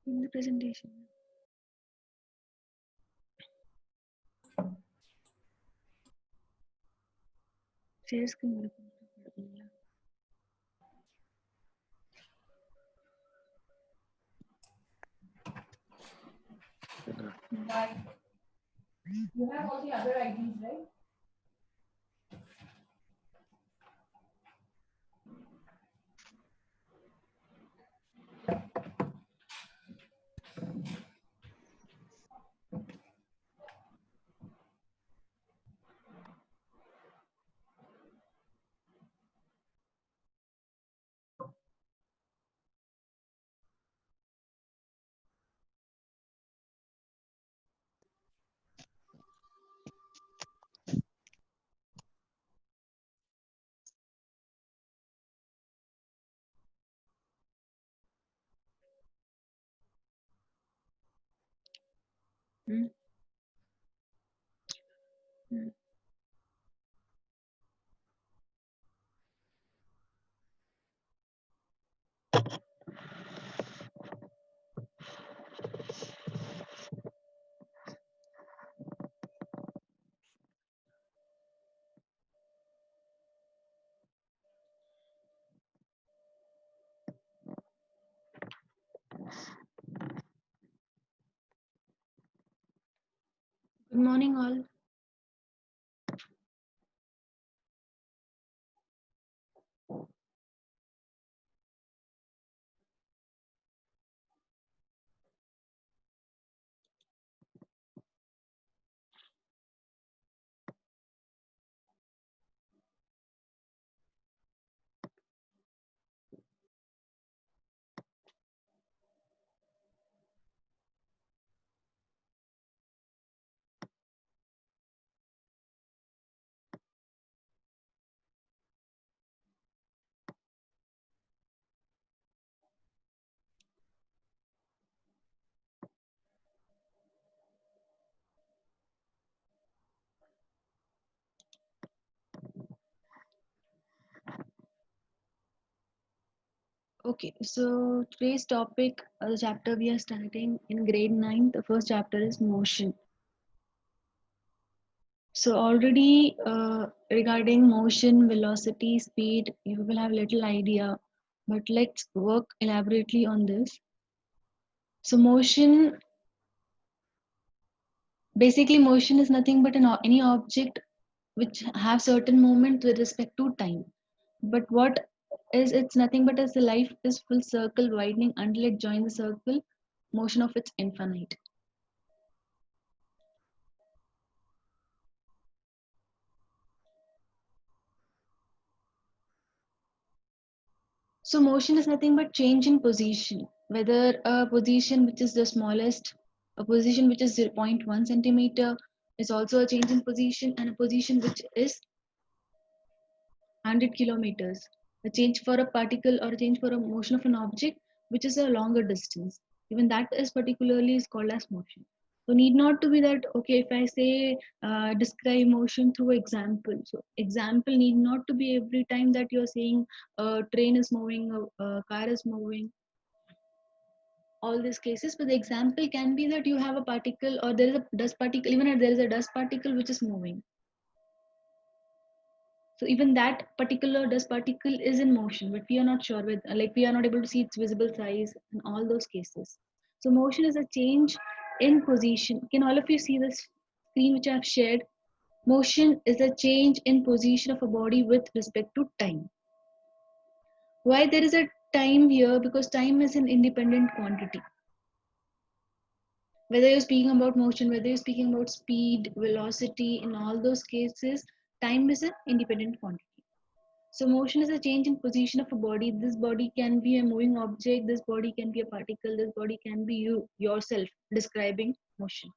in the presentation. Share screen. But you have all the other IDs, right? Hmm? Hmm. Good morning, all. Okay, so today's topic, the chapter we are starting in grade 9, the first chapter is motion. So already regarding motion, velocity, speed, you will have little idea, but let's work elaborately on this. So motion, basically motion is nothing but any object which have certain moment with respect to time. But what is it's nothing but as the life is full circle widening until it joins the circle motion of its infinite. So motion is nothing but change in position, whether a position which is the smallest, a position which is 0.1 centimeter is also a change in position, and a position which is 100 kilometers. A change for a particle or a change for a motion of an object which is a longer distance. Even that is particularly is called as motion. So need not to be that, okay, if I say describe motion through example. So example need not to be every time that you're saying a train is moving, a car is moving, all these cases. But the example can be that you have a particle or there is a dust particle, even if there is a dust particle which is moving. So even that particular dust particle is in motion, but we are not sure with, like we are not able to see its visible size in all those cases. So motion is a change in position. Can all of you see this screen which I have shared? Motion is a change in position of a body with respect to time. Why there is a time here? Because time is an independent quantity. Whether you're speaking about motion, whether you're speaking about speed, velocity, in all those cases, time is an independent quantity. So motion is a change in position of a body. This body can be a moving object, this body can be a particle, this body can be you yourself describing motion.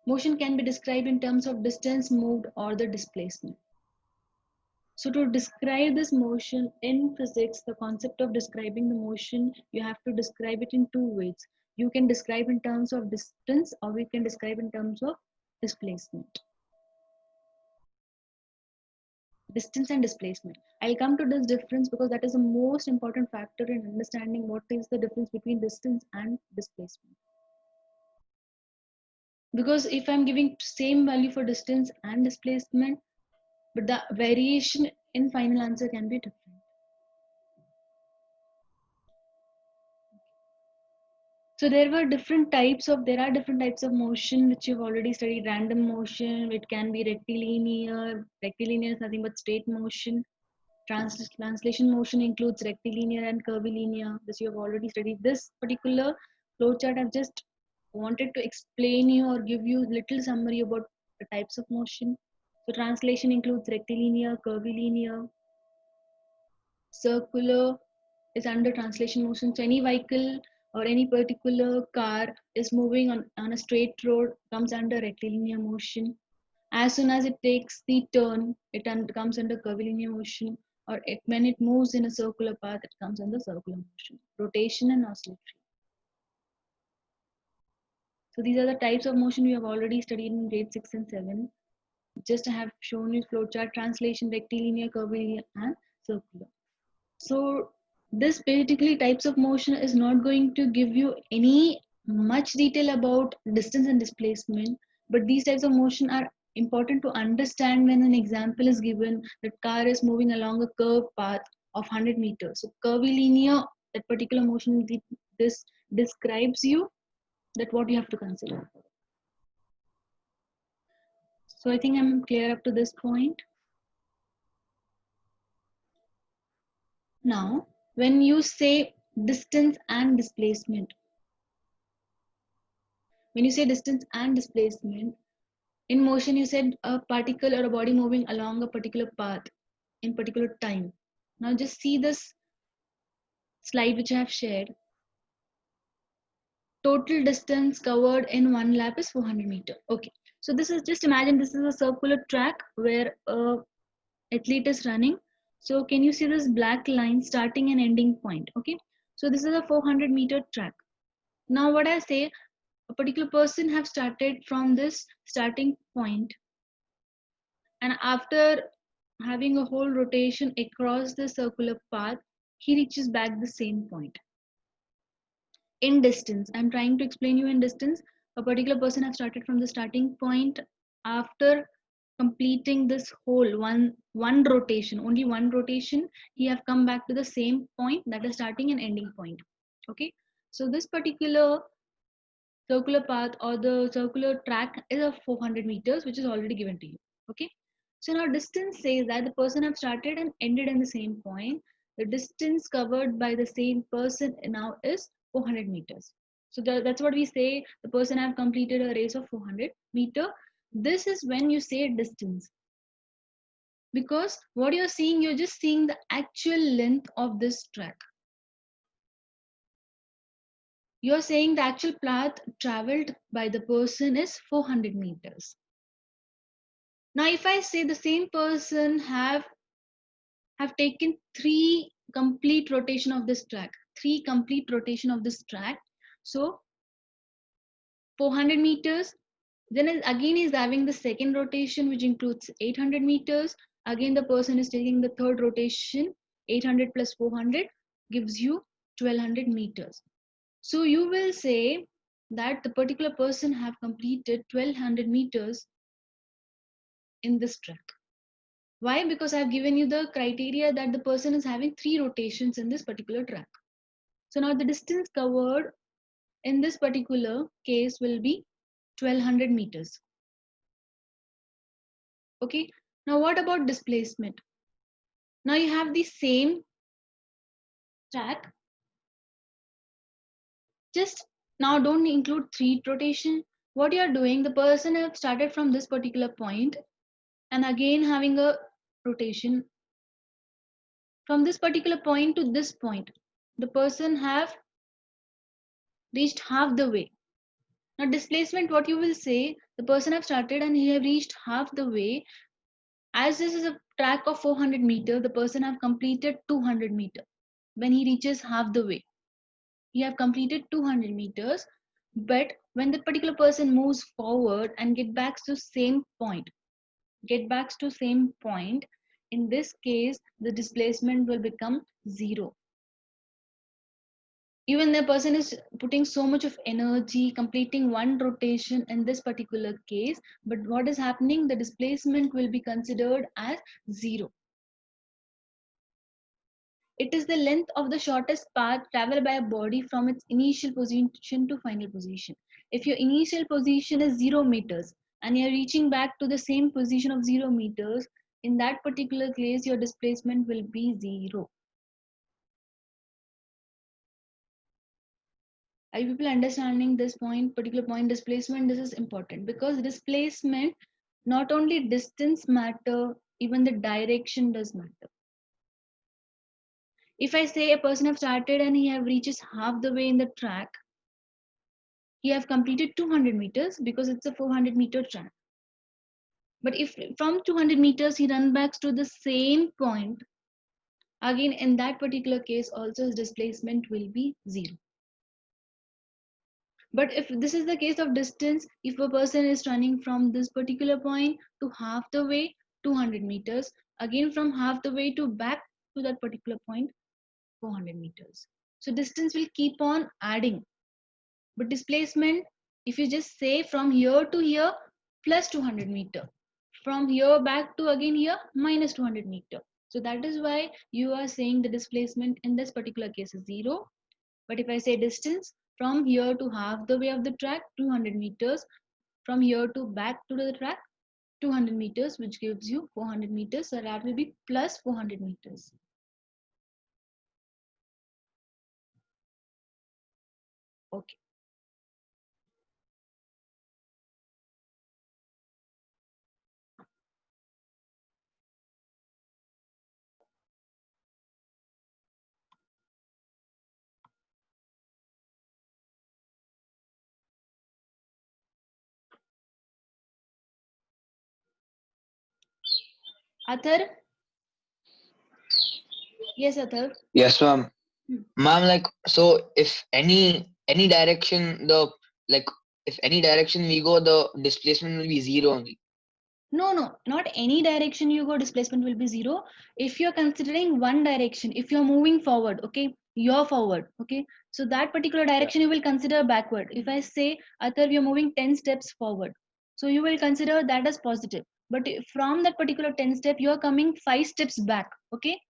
Motion can be described in terms of distance moved or the displacement. So to describe this motion in physics, the concept of describing the motion, you have to describe it in two ways. You can describe in terms of distance or we can describe in terms of displacement. distance and displacement. I'll come to this difference because that is the most important factor in understanding what is the difference between distance and displacement. Because if I'm giving same value for distance and displacement, but the variation in final answer can be different. So there are different types of motion which you've already studied. Random motion, it can be rectilinear. Rectilinear is nothing but straight motion. Translation motion includes rectilinear and curvilinear. This you have already studied. This particular flowchart I've just wanted to explain you or give you little summary about the types of motion. So translation includes rectilinear, curvilinear, circular is under translation motion. So any vehicle or any particular car is moving on a straight road comes under rectilinear motion. As soon as it takes the turn, it comes under curvilinear motion, or when it moves in a circular path, it comes under circular motion. Rotation and oscillatory. So these are the types of motion we have already studied in grade 6 and 7. Just I have shown you flowchart, translation, rectilinear, curvilinear, and circular. So this basically types of motion is not going to give you any much detail about distance and displacement, but these types of motion are important to understand when an example is given that car is moving along a curved path of 100 meters. So curvilinear, that particular motion, this describes you that what you have to consider. So I think I'm clear up to this point. Now, when you say distance and displacement, when you say distance and displacement, in motion you said a particle or a body moving along a particular path in particular time. Now just see this slide which I have shared. Total distance covered in one lap is 400 meters. Okay, so this is, just imagine this is a circular track where a athlete is running. So can you see this black line starting and ending point? Okay, so this is a 400-meter track. Now what I say, a particular person have started from this starting point, and after having a whole rotation across the circular path, he reaches back the same point. In distance, I'm trying to explain you in distance, a particular person have started from the starting point. After completing this whole one rotation, only one rotation, he have come back to the same point, that is starting and ending point. Okay, so this particular circular path or the circular track is of 400 meters, which is already given to you. Okay, so now distance says that the person have started and ended in the same point. The distance covered by the same person now is 400 meters. So that's what we say, the person have completed a race of 400 meter. This is when you say distance, because what you're seeing, you're just seeing the actual length of this track. You're saying the actual path traveled by the person is 400 meters. Now, if I say the same person have taken three complete rotation of this track, so 400 meters, then again is having the second rotation, which includes 800 meters. Again, the person is taking the third rotation, 800 plus 400 gives you 1200 meters. So you will say that the particular person have completed 1200 meters in this track. Why? Because I've given you the criteria that the person is having three rotations in this particular track. So now the distance covered in this particular case will be 1200 meters. Okay, now what about displacement? Now you have the same track, just now don't include three rotation. What you are doing, the person have started from this particular point and again having a rotation from this particular point to this point. The person have reached half the way. Now displacement, what you will say, the person have started and he have reached half the way. As this is a track of 400 meter, the person have completed 200 meter. When he reaches half the way, he have completed 200 meters. But when the particular person moves forward and get back to same point, In this case, the displacement will become 0. Even the person is putting so much of energy completing one rotation in this particular case, but what is happening, the displacement will be considered as 0. It is the length of the shortest path traveled by a body from its initial position to final position. If your initial position is 0 meters and you're reaching back to the same position of 0 meters, in that particular case your displacement will be 0. Are you people understanding this point, particular point, displacement? This is important because displacement, not only distance matter, even the direction does matter. If I say a person have started and he have reaches half the way in the track, he have completed 200 meters because it's a 400-meter track. But if from 200 meters he run back to the same point, again in that particular case also his displacement will be 0. But if this is the case of distance, if a person is running from this particular point to half the way, 200 meters, again from half the way to back to that particular point, 400 meters. So distance will keep on adding. But displacement, if you just say from here to here, plus 200 meter. From here back to again here, minus 200 meter. So that is why you are saying the displacement in this particular case is 0. But if I say distance from here to half the way of the track, 200 meters, from here to back to the track, 200 meters, which gives you 400 meters. So that will be plus 400 meters. Okay. Athar? Yes, Athar. Yes, ma'am. Hmm. Ma'am, like, so if any direction the like if any direction we go, the displacement will be 0 only. No, not any direction you go, displacement will be 0. If you're considering one direction, if you're moving forward, okay, you're forward, okay, so that particular direction you will consider backward. If I say, Athar, you're moving 10 steps forward, so you will consider that as positive. But from that particular 10 step, you're coming 5 steps back, okay.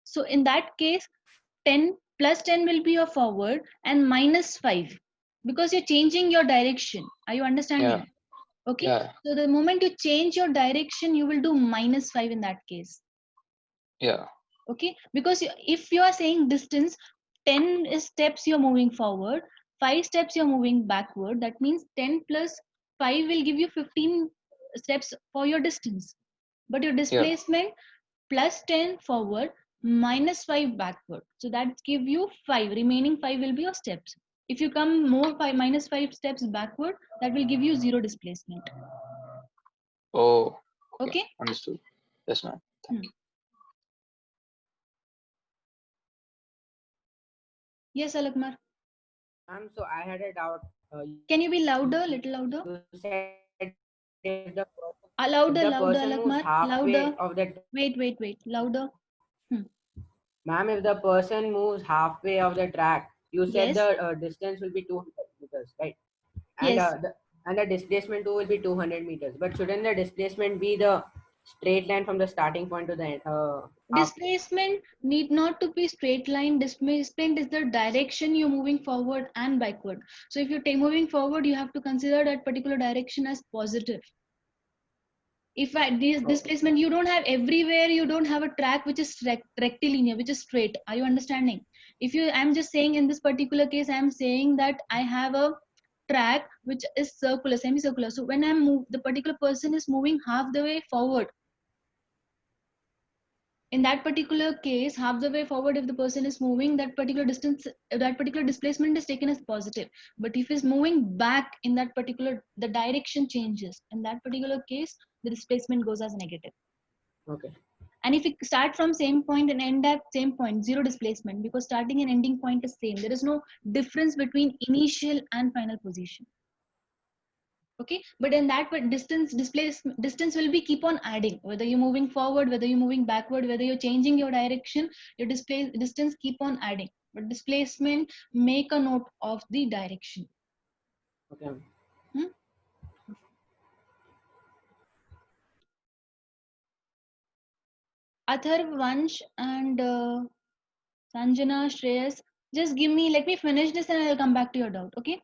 So in that case, 10 plus 10 will be your forward and minus 5 because you're changing your direction. Are you understanding? Yeah. Okay, Yeah. so the moment you change your direction, you will do minus 5 in that case. Yeah. Okay, because if you are saying distance, 10 steps you're moving forward, 5 steps you're moving backward, that means 10 plus 5 will give you 15 steps for your distance. But your Yeah. displacement plus 10 forward minus 5 backward. So that give you 5. Remaining 5 will be your steps. If you come more 5 minus 5 steps backward, that will give you 0 displacement. Oh, okay. Okay. Understood. Yes, ma'am. Thank you. Yes, Alakmar. So I had a doubt. Can you be louder, little louder? You said if the Louder, louder, person moves Alakmar. halfway Louder. of the Wait. Louder. ma'am, if the person moves halfway of the track, you said Yes. the distance will be 200 meters, right? And Yes. the displacement too will be 200 meters. But shouldn't the displacement be the straight line from the starting point to the end? Displacement need not to be straight line. Displacement is the direction you're moving forward and backward. So if you're moving forward, you have to consider that particular direction as positive. If this displacement, you don't have everywhere, you don't have a track which is rectilinear, which is straight. Are you understanding? If you, I'm just saying in this particular case, I'm saying that I have a track which is circular, semicircular. So when the particular person is moving half the way forward, in that particular case, half the way forward, if the person is moving, that particular distance, that particular displacement is taken as positive. But if he's moving back in that particular, the direction changes. In that particular case, the displacement goes as negative. Okay. And if we start from same point and end at same point, 0 displacement, because starting and ending point is same. There is no difference between initial and final position. Okay, but in that distance will be keep on adding, whether you're moving forward, whether you're moving backward, whether you're changing your direction, your distance keep on adding, but displacement, make a note of the direction. Okay. Hmm? Atharv, Vansh, and Sanjana, Shreyas, just let me finish this and I'll come back to your doubt. Okay.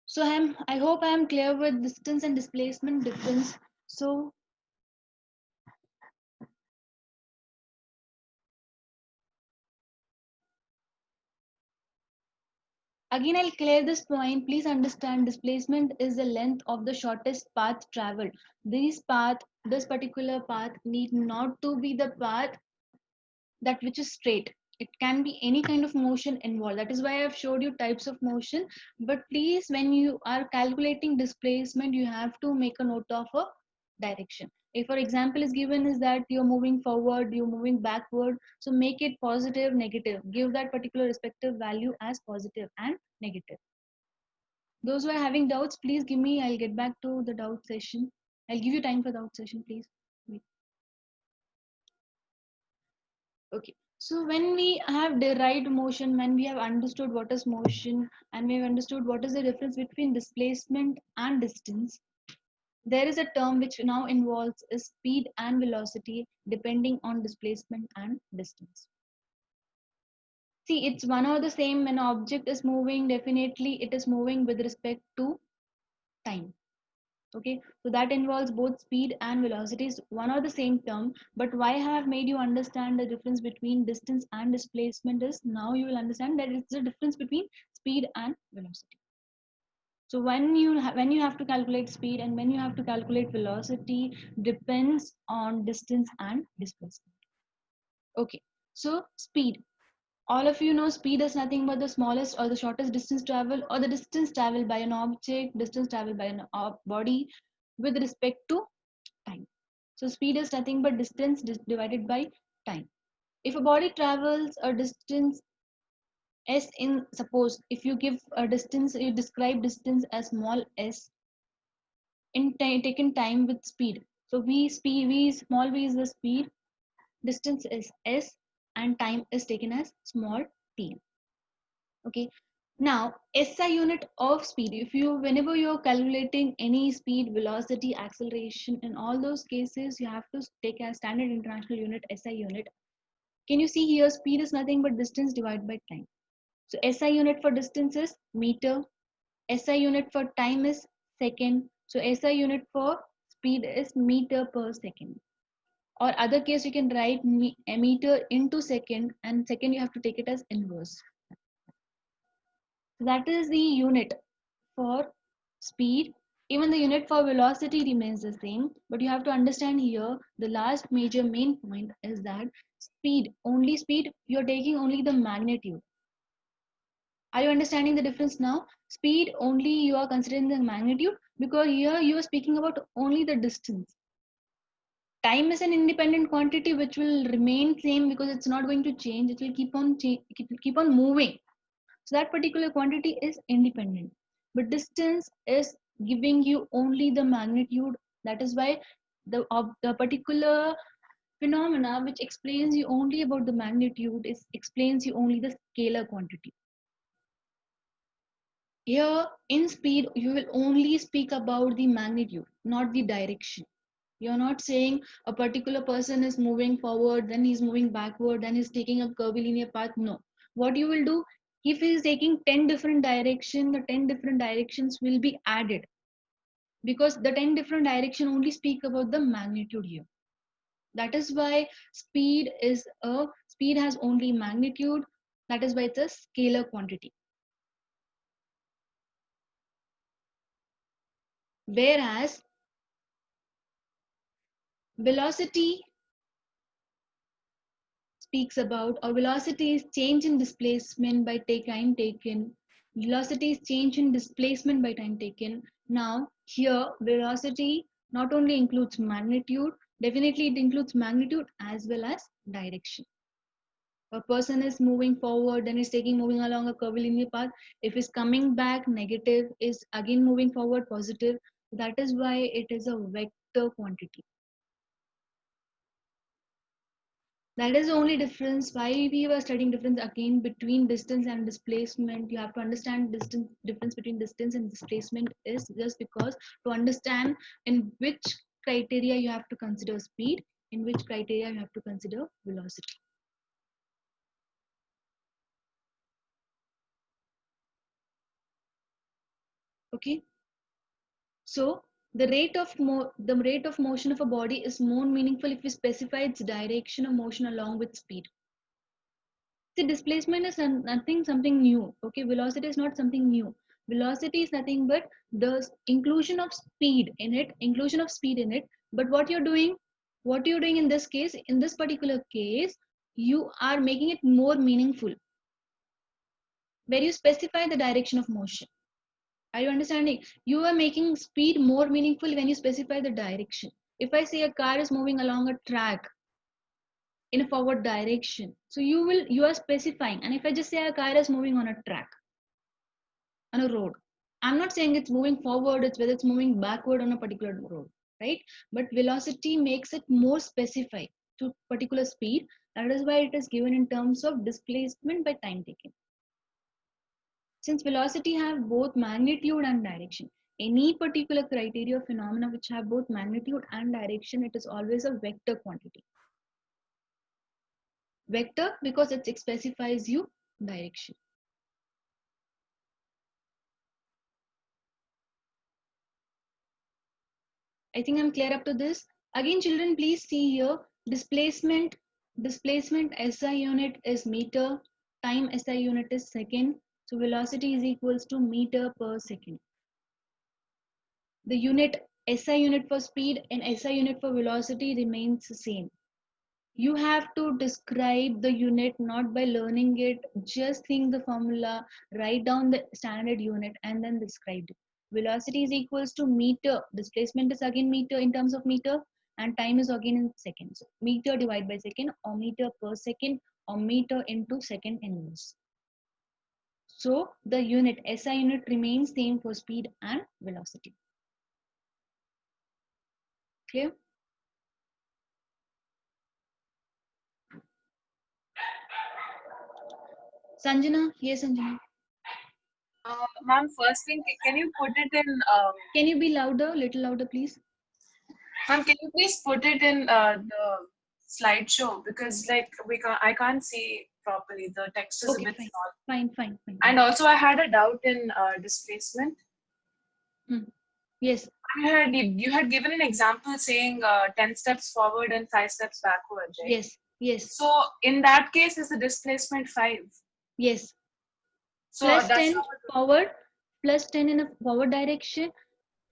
So I hope I am clear with distance and displacement difference. So again, I'll clear this point. Please understand displacement is the length of the shortest path traveled. This particular path need not to be the path that which is straight. It can be any kind of motion involved. That is why I've showed you types of motion. But please, when you are calculating displacement, you have to make a note of a direction. If for example is given is that you're moving forward, you're moving backward, so make it positive, negative. Give that particular respective value as positive and negative. Those who are having doubts, please give me. I'll get back to the doubt session. I'll give you time for doubt session, please. Wait. Okay. So when we have derived motion, when we have understood what is motion and we've understood what is the difference between displacement and distance, there is a term which now involves is speed and velocity depending on displacement and distance. See, it's one or the same. When an object is moving, definitely it is moving with respect to time. Okay, so that involves both speed and velocities, one or the same term. But why I have made you understand the difference between distance and displacement is now you will understand that it's the difference between speed and velocity. So when you have to calculate speed and when you have to calculate velocity depends on distance and displacement. Okay, so speed, all of you know speed is nothing but the smallest or the shortest distance traveled or the distance traveled by an object, distance traveled by an body with respect to time. So speed is nothing but distance divided by time. If a body travels a distance s in, suppose if you give a distance, you describe distance as small s in taken time with speed. So v small v is the speed, distance is s, and time is taken as small t. Okay. Now, SI unit of speed, if you, whenever you're calculating any speed, velocity, acceleration, in all those cases, you have to take a standard international unit, SI unit. Can you see here, speed is nothing but distance divided by time. So SI unit for distance is meter, SI unit for time is second. So SI unit for speed is meter per second. Or other case, you can write a meter into second, and second you have to take it as inverse. That is the unit for speed. Even the unit for velocity remains the same, but you have to understand here the last major main point is that speed, only speed, you're taking only the magnitude. Are you understanding the difference now? Speed only you are considering the magnitude, because here you are speaking about only the distance. Time is an independent quantity which will remain same because it's not going to change. It will keep on moving. So that particular quantity is independent. But distance is giving you only the magnitude. That is why the particular phenomena which explains you only about the magnitude explains you only the scalar quantity. Here in speed, you will only speak about the magnitude, not the direction. You're not saying a particular person is moving forward, then he's moving backward, then he's taking a curvilinear path. No. What you will do, if he's taking 10 different directions, the 10 different directions will be added, because the 10 different direction only speak about the magnitude here. That is why speed has only magnitude. That is why it's a scalar quantity. Whereas velocity speaks about, or velocity is change in displacement by time taken. Velocity is change in displacement by time taken. Now here velocity not only includes magnitude, definitely it includes magnitude as well as direction. A person is moving forward, then is moving along a curvilinear path. If is coming back negative, is again moving forward positive. That is why it is a vector quantity. That is the only difference. Why we were studying difference again between distance and displacement. You have to understand difference between distance and displacement is just because to understand in which criteria you have to consider speed, in which criteria you have to consider velocity. Okay. So the rate of motion of a body is more meaningful if we specify its direction of motion along with speed. See, displacement is something new. Okay, velocity is not something new. Velocity is nothing but the inclusion of speed in it. But what you're doing in this case, in this particular case, you are making it more meaningful, where you specify the direction of motion. Are you understanding? You are making speed more meaningful when you specify the direction. If I say a car is moving along a track in a forward direction, so you are specifying. And if I just say a car is moving on a track, on a road, I'm not saying it's moving forward, it's whether it's moving backward on a particular road, right? But velocity makes it more specified to particular speed. That is why it is given in terms of displacement by time taken. Since velocity have both magnitude and direction, any particular criteria or phenomena which have both magnitude and direction, it is always a vector quantity. Vector because it specifies you direction. I think I'm clear up to this. Again, children, please see here, displacement SI unit is meter, time SI unit is second. So velocity is equals to meter per second. The unit SI unit for speed and SI unit for velocity remains the same. You have to describe the unit not by learning it, just think the formula, write down the standard unit and then describe it. Velocity is equals to meter, displacement is again meter in terms of meter, and time is again in seconds. So meter divided by second, or meter per second, or meter into second inverse. So the unit SI unit remains same for speed and velocity. Clear? Sanjana, yes, Sanjana. Ma'am, first thing, can you put it in? Can you be louder, little louder, please? Ma'am, can you please put it in the slideshow, because like I can't see properly. The text is Okay, a bit fine. small. Fine. And also, I had a doubt in displacement. Yes. You had given an example saying 10 steps forward and 5 steps backward, right? Yes. So in that case, is the displacement 5? Yes. So Plus that's 10 forward, plus 10 in a forward direction,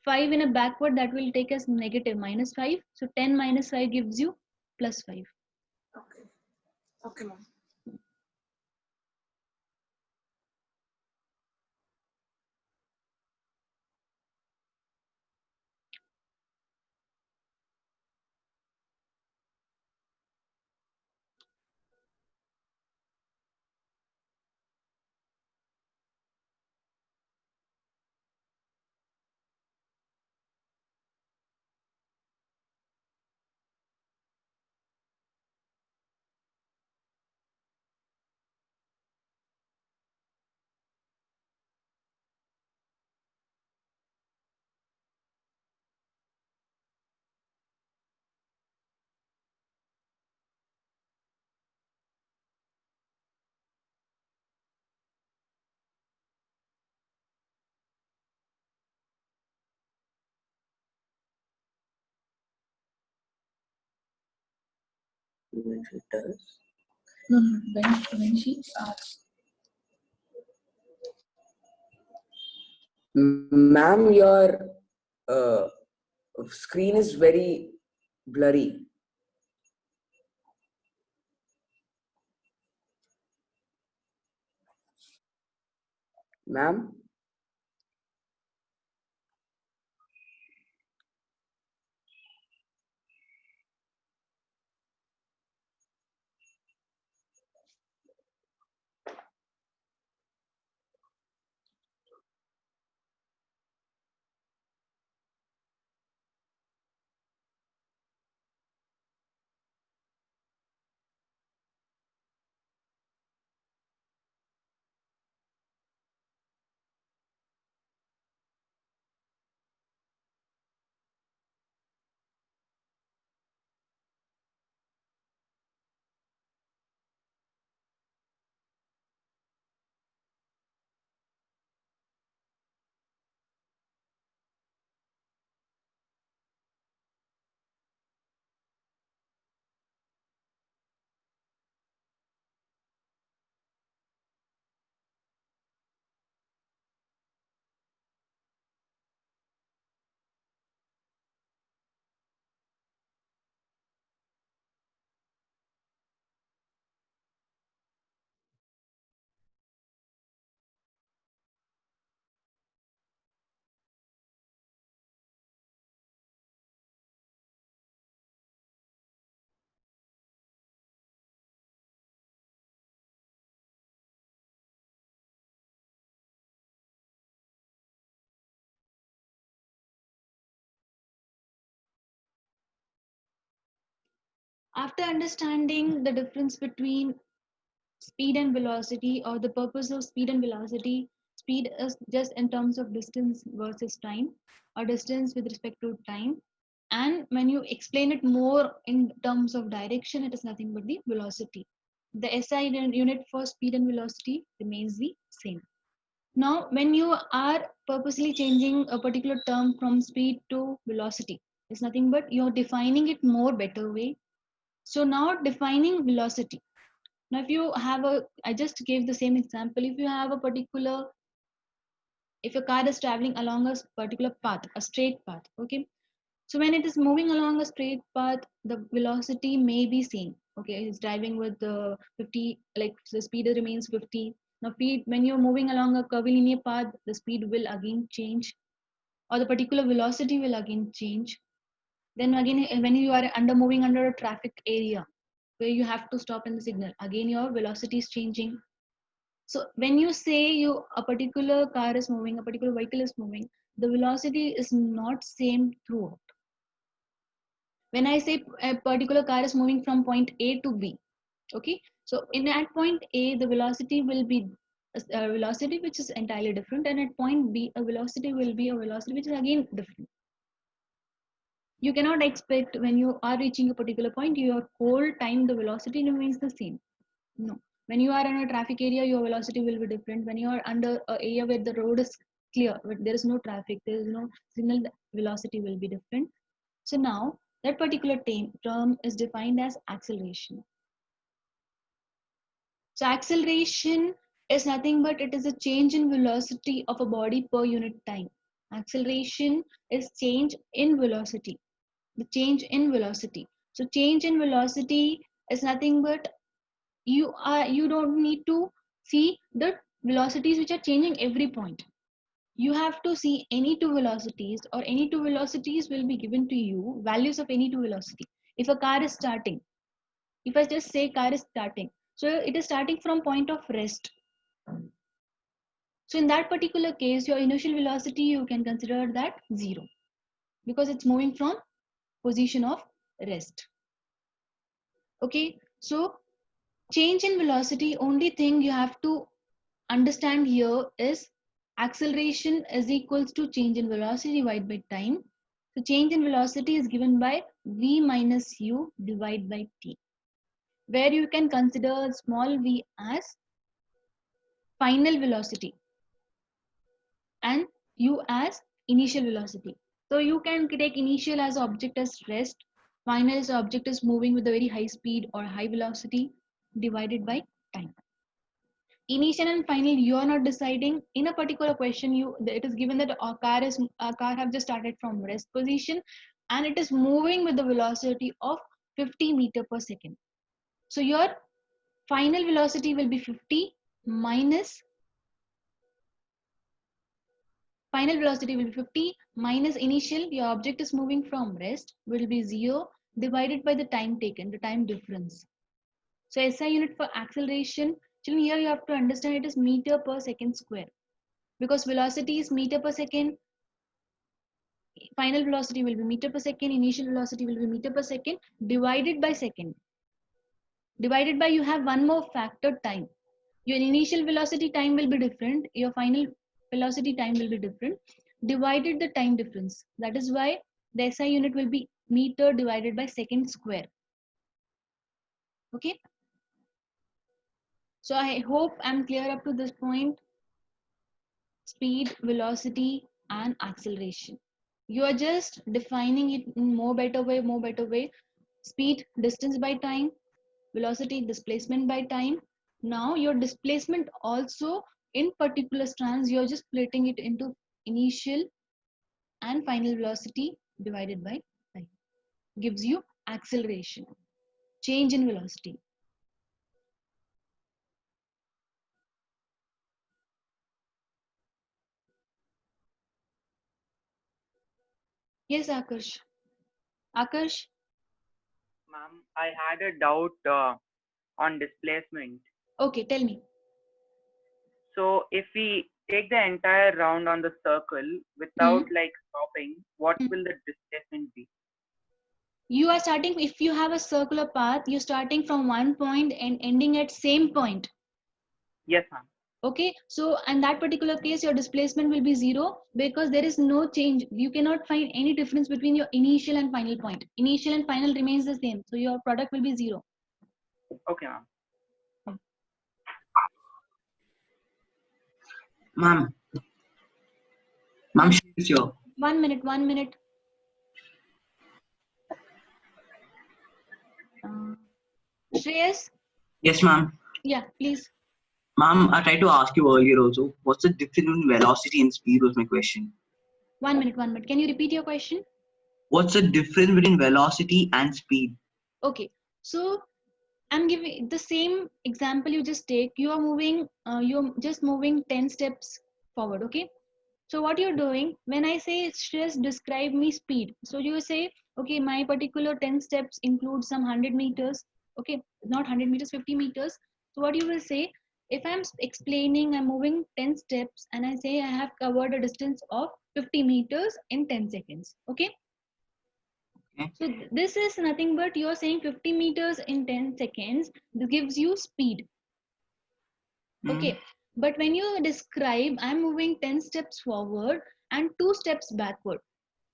5 in a backward, that will take us negative minus 5. So 10 minus 5 gives you plus 5. okay. Okay, ma'am. When she does. No, when she Ma'am, your uh, screen is very blurry. Ma'am? After understanding the difference between speed and velocity, or the purpose of speed and velocity, speed is just in terms of distance versus time, or distance with respect to time. And when you explain it more in terms of direction, it is nothing but the velocity. The SI unit for speed and velocity remains the same. Now, when you are purposely changing a particular term from speed to velocity, it's nothing but you're defining it more better way. So now defining velocity. Now, if you have I just gave the same example. If you have a particular, if a car is traveling along a particular path, a straight path, okay. So when it is moving along a straight path, the velocity may be same. Okay, it's driving with the 50, like the speed remains 50. Now, when you're moving along a curvilinear path, the speed will again change, or the particular velocity will again change. Then again, when you are moving under a traffic area where you have to stop in the signal, again your velocity is changing. So when you say a particular car is moving, a particular vehicle is moving, the velocity is not same throughout. When I say a particular car is moving from point A to B, okay, so in at point A, the velocity will be a velocity which is entirely different, and at point B, a velocity will be a velocity which is again different. You cannot expect when you are reaching a particular point, your whole time the velocity remains the same. No. When you are in a traffic area, your velocity will be different. When you are under an area where the road is clear, but there is no traffic, there is no signal, the velocity will be different. So now that particular term is defined as acceleration. So acceleration is nothing but it is a change in velocity of a body per unit time. Acceleration is change in velocity. The change in velocity. So change in velocity is nothing but you don't need to see the velocities which are changing every point. You have to see any two velocities, or any two velocities will be given to you, values of any two velocity. If a car is starting, if I just say car is starting, so it is starting from point of rest. So in that particular case, your initial velocity, you can consider that 0, because it's moving from position of rest. Okay, so change in velocity, only thing you have to understand here is acceleration is equals to change in velocity divided by time. So change in velocity is given by v minus u divided by t, where you can consider small v as final velocity and u as initial velocity. So you can take initial as object as rest, final as object is moving with a very high speed or high velocity, divided by time. Initial and final, you are not deciding. In a particular question, it is given that a car have just started from rest position, and it is moving with the velocity of 50 meter per second. So your final velocity will be 50 minus final velocity will be 50 minus initial, your object is moving from rest, will be 0, divided by the time taken, the time difference. So SI unit for acceleration, children, here you have to understand it is meter per second square, because velocity is meter per second, final velocity will be meter per second, initial velocity will be meter per second, divided by second. Divided by, you have one more factor, time. Your initial velocity time will be different, your final velocity time will be different, divided the time difference. That is why the SI unit will be meter divided by second square. Okay. So I hope I'm clear up to this point. Speed, velocity, and acceleration. You are just defining it in more better way. Speed, distance by time, velocity, displacement by time. Now your displacement also in particular strands, you're just splitting it into initial and final velocity divided by time. Gives you acceleration, change in velocity. Yes, Akash. Akash? Ma'am, I had a doubt on displacement. Okay, tell me. So if we take the entire round on the circle without like stopping, what will the displacement be? You are starting, if you have a circular path, you're starting from one point and ending at same point. Yes, ma'am. Okay, so in that particular case, your displacement will be 0 because there is no change. You cannot find any difference between your initial and final point. Initial and final remains the same. So your product will be 0. Okay, ma'am. Ma'am, she's here. 1 minute, 1 minute. Shreyas? Yes, ma'am. Yeah, please. Ma'am, I tried to ask you earlier also. What's the difference between velocity and speed was my question. 1 minute, 1 minute. Can you repeat your question? What's the difference between velocity and speed? Okay, so I'm giving the same example you just take. You're just moving 10 steps forward, okay? So what you're doing, when I say stress, describe me speed. So you say, okay, my particular 10 steps include some 100 meters, okay, not 100 meters, 50 meters. So what you will say, if I'm explaining, I'm moving 10 steps and I say I have covered a distance of 50 meters in 10 seconds, okay? Okay. So this is nothing but you're saying 50 meters in 10 seconds. This gives you speed. Okay. But when you describe, I'm moving 10 steps forward and 2 steps backward.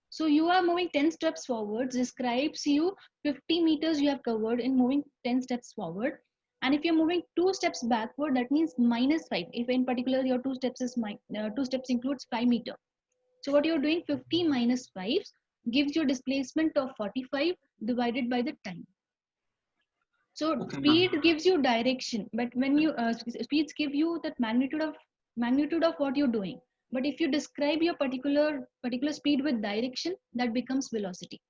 So you are moving 10 steps forward, describes you 50 meters you have covered in moving 10 steps forward. And if you're moving 2 steps backward, that means -5. If in particular your 2 steps is 2 steps includes 5 meter. So what you're doing, 50 minus 5 gives you displacement of 45 divided by the time. So Okay, speed gives you direction, but when you speeds give you that magnitude of what you're doing. But if you describe your particular speed with direction, that becomes velocity.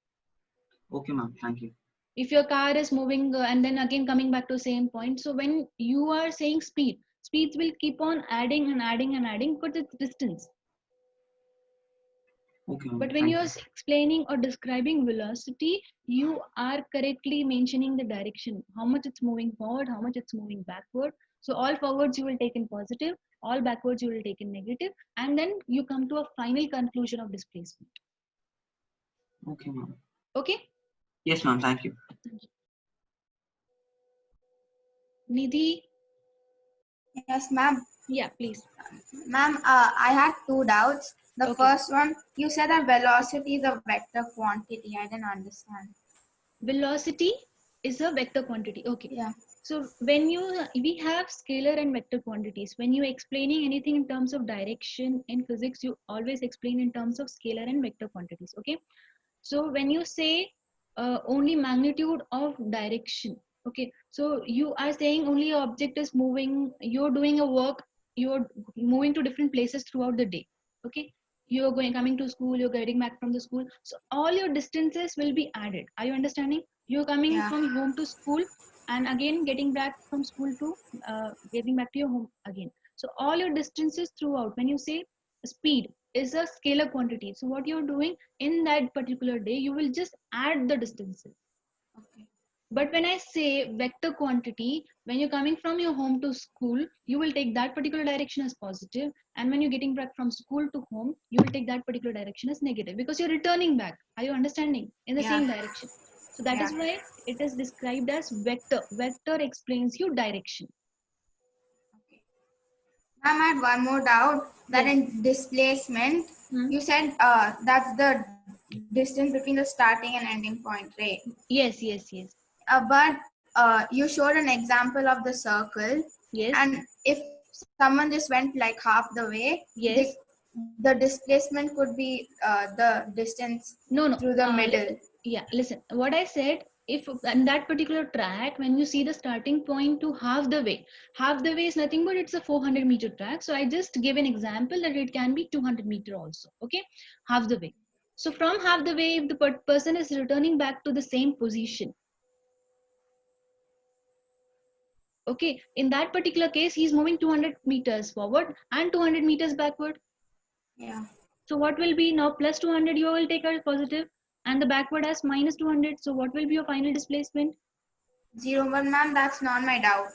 Okay, ma'am. Thank you. If your car is moving and then again coming back to the same point, so when you are saying speeds will keep on adding and adding and adding because it's distance. Okay, ma'am. But when you're explaining or describing velocity, you are correctly mentioning the direction, how much it's moving forward, how much it's moving backward. So all forwards you will take in positive, all backwards you will take in negative, and then you come to a final conclusion of displacement. Okay, ma'am. Okay? Yes, ma'am. Thank you. Nidhi? Yes, ma'am. Yeah, please. Ma'am, I had 2 doubts. The Okay. first one, you said that velocity is a vector quantity. I didn't understand. Velocity is a vector quantity. Okay. Yeah. So when we have scalar and vector quantities. When you're explaining anything in terms of direction in physics, you always explain in terms of scalar and vector quantities. Okay. So when you say only magnitude of direction, okay. So you are saying only your object is moving. You're doing a work. You're moving to different places throughout the day. Okay. You're coming to school. You're getting back from the school. So all your distances will be added. Are you understanding? You're coming Yeah. from home to school and again getting back from school to getting back to your home again. So all your distances throughout. When you say speed is a scalar quantity, so what you're doing in that particular day, you will just add the distances. Okay. But when I say vector quantity, when you're coming from your home to school, you will take that particular direction as positive, and when you're getting back from school to home, you will take that particular direction as negative because you're returning back. Are you understanding? In the same direction. So that is why it is described as vector. Vector explains you direction. Okay. Ma'am, I had one more doubt. That Yes. in displacement, you said that's the distance between the starting and ending point, right? Yes. But you showed an example of the circle. Yes. And if someone just went like half the way, Yes. the displacement could be the distance No. through the middle. Yeah, listen, what I said, if on that particular track, when you see the starting point to half the way is nothing but it's a 400 meter track. So I just give an example that it can be 200 meter also. Okay, half the way. So from half the way, if the person is returning back to the same position, okay, in that particular case, he's moving 200 meters forward and 200 meters backward. Yeah. So what will be now plus 200, you will take as positive, and the backward as minus 200. So what will be your final displacement? 0, but ma'am, that's not my doubt.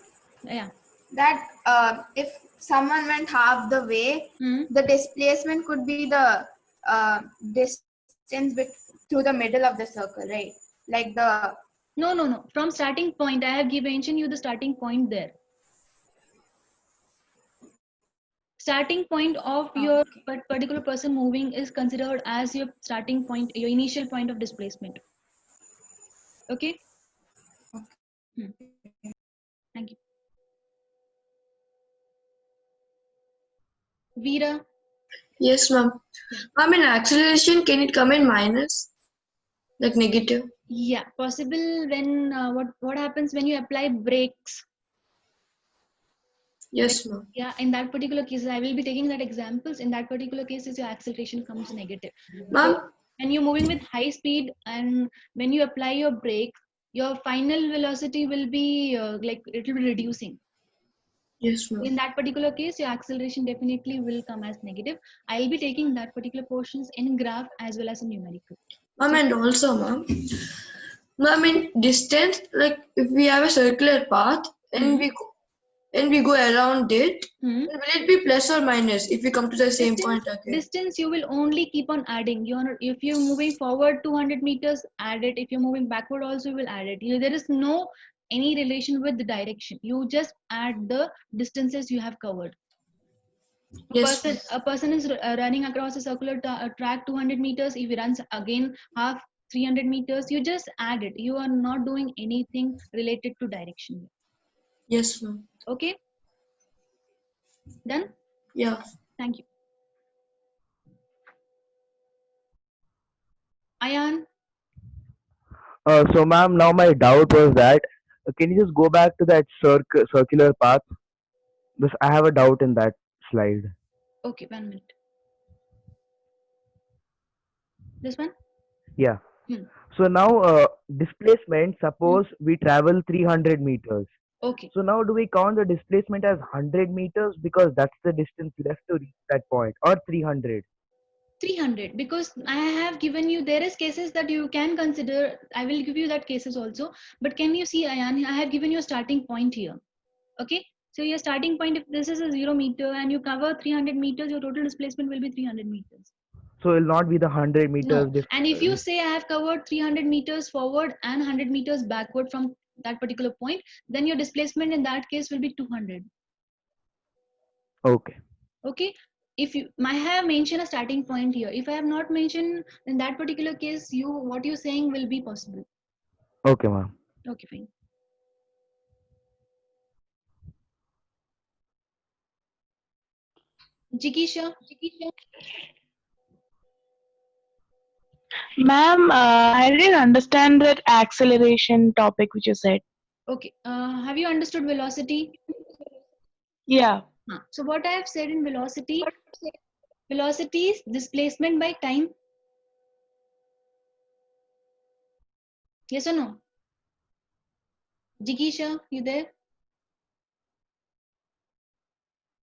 Yeah. That if someone went half the way, the displacement could be the distance through the middle of the circle, right? Like the No. From starting point, I have mentioned you the starting point there. Starting point of your okay. particular person moving is considered as your starting point, your initial point of displacement. Okay. Hmm. Thank you. Veera. Yes, ma'am. Ma'am, in acceleration, can it come in minus? Like negative? Yeah, possible when what happens when you apply brakes. Yes, ma'am. Yeah, in that particular case, I will be taking that examples. In that particular case, is your acceleration comes negative. Ma'am, So when you're moving with high speed and when you apply your brakes, your final velocity will be like it will be reducing. yes, ma'am. In that particular case, your acceleration definitely will come as negative. I'll be taking that particular portions in graph as well as in numerical. Ma'am, and also, ma'am, in distance, like if we have a circular path and we go around it, Hmm. then will it be plus or minus if we come to the same point again? Distance you will only keep on adding. If you're moving forward 200 meters, add it. If you're moving backward also, you will add it. There is no any relation with the direction. You just add the distances you have covered. Yes, ma'am. A person is running across a circular track 200 meters. If he runs again half 300 meters, you just add it. You are not doing anything related to direction. Yes, ma'am. Okay, done. Yeah. Thank you. Ayan. So, ma'am, now my doubt was that can you just go back to that circular path? Because I have a doubt in that slide. Okay, 1 minute. This one? Yeah. Hmm. So now displacement, suppose we travel 300 meters. Okay. So now do we count the displacement as 100 meters because that's the distance left to reach that point, or 300? 300, because I have given you, there is cases that you can consider. I will give you that cases also. But can you see, Ayan, I have given you a starting point here. Okay. So your starting point, if this is a 0 meter and you cover 300 meters, your total displacement will be 300 meters. So it will not be the 100 meters. No. And if you say I have covered 300 meters forward and 100 meters backward from that particular point, then your displacement in that case will be 200. Okay. Okay. If you might have mentioned a starting point here, if I have not mentioned in that particular case, what you're saying will be possible. Okay, ma'am. Okay, fine. Jikisha. Ma'am, I didn't understand that acceleration topic which you said. Okay. Have you understood velocity? Yeah. So what I have said in velocity is displacement by time. Yes or no? Jikisha, you there?